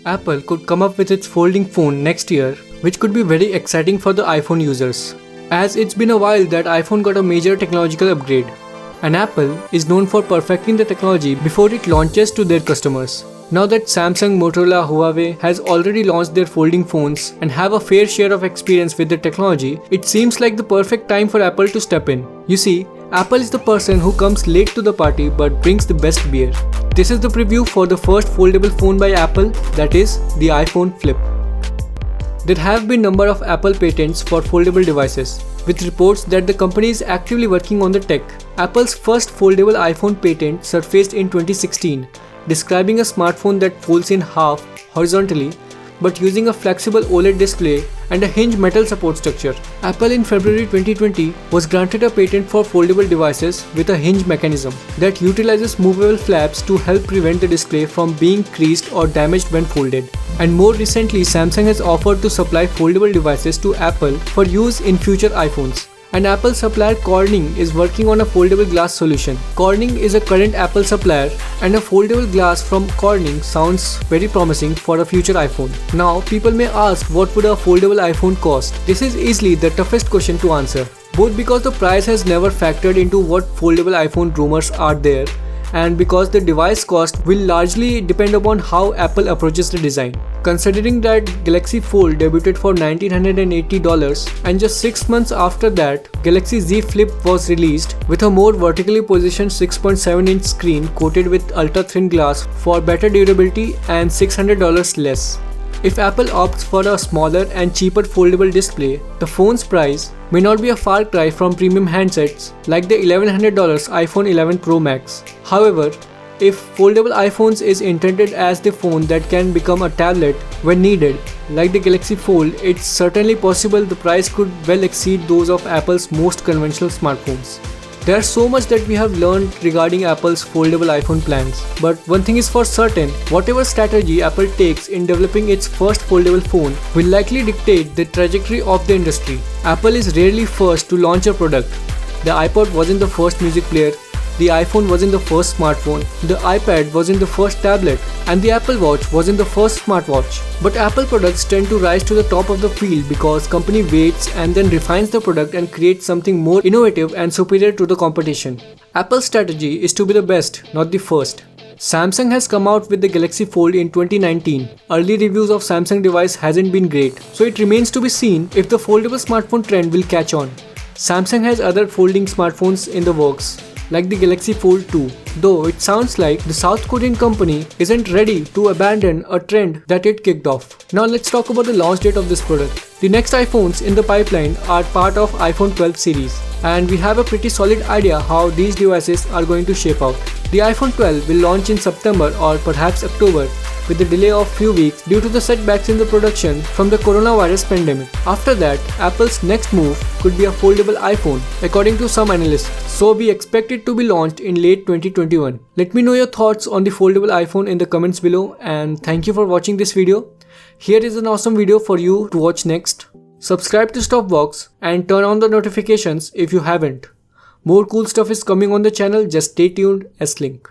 Apple could come up with its folding phone next year, which could be very exciting for the iPhone users, as it's been a while that iPhone got a major technological upgrade, and Apple is known for perfecting the technology before it launches to their customers. Now that Samsung, Motorola, Huawei has already launched their folding phones and have a fair share of experience with the technology, it seems like the perfect time for Apple to step in. You see, Apple is the person who comes late to the party but brings the best beer. This is the preview for the first foldable phone by Apple, that is, the iPhone Flip. There have been number of Apple patents for foldable devices, with reports that the company is actively working on the tech. Apple's first foldable iPhone patent surfaced in 2016, describing a smartphone that folds in half horizontally but using a flexible OLED display and a hinge metal support structure. Apple in February 2020 was granted a patent for foldable devices with a hinge mechanism that utilizes movable flaps to help prevent the display from being creased or damaged when folded. And more recently, Samsung has offered to supply foldable devices to Apple for use in future iPhones. And Apple supplier Corning is working on a foldable glass solution. Corning is a current Apple supplier, and a foldable glass from Corning sounds very promising for a future iPhone. Now, people may ask, what would a foldable iPhone cost? This is easily the toughest question to answer, both because the price has never factored into what foldable iPhone rumors are there, and because the device cost will largely depend upon how Apple approaches the design. Considering that Galaxy Fold debuted for $1,980 and just 6 months after that, Galaxy Z Flip was released with a more vertically positioned 6.7-inch screen coated with ultra-thin glass for better durability and $600 less. If Apple opts for a smaller and cheaper foldable display, the phone's price may not be a far cry from premium handsets like the $1,100 iPhone 11 Pro Max. However, if foldable iPhones is intended as the phone that can become a tablet when needed, like the Galaxy Fold, it's certainly possible the price could well exceed those of Apple's most conventional smartphones. There's so much that we have learned regarding Apple's foldable iPhone plans, but one thing is for certain, whatever strategy Apple takes in developing its first foldable phone will likely dictate the trajectory of the industry. Apple is rarely first to launch a product. The iPod wasn't the first music player, the iPhone wasn't the first smartphone, the iPad wasn't the first tablet, and the Apple Watch wasn't the first smartwatch. But Apple products tend to rise to the top of the field because company waits and then refines the product and creates something more innovative and superior to the competition. Apple's strategy is to be the best, not the first. Samsung has come out with the Galaxy Fold in 2019. Early reviews of Samsung device hasn't been great, so it remains to be seen if the foldable smartphone trend will catch on. Samsung has other folding smartphones in the works, like the Galaxy Fold 2, though it sounds like the South Korean company isn't ready to abandon a trend that it kicked off. Now let's talk about the launch date of this product. The next iPhones in the pipeline are part of iPhone 12 series, and we have a pretty solid idea how these devices are going to shape out. The iPhone 12 will launch in September or perhaps October, with a delay of few weeks due to the setbacks in the production from the coronavirus pandemic. After that, Apple's next move could be a foldable iPhone, according to some analysts, so we expect it to be launched in late 2021. Let me know your thoughts on the foldable iPhone in the comments below, and thank you for watching this video. Here is an awesome video for you to watch next. Subscribe to Stopbox and turn on the notifications if you haven't. More cool stuff is coming on the channel, just stay tuned. S-Link.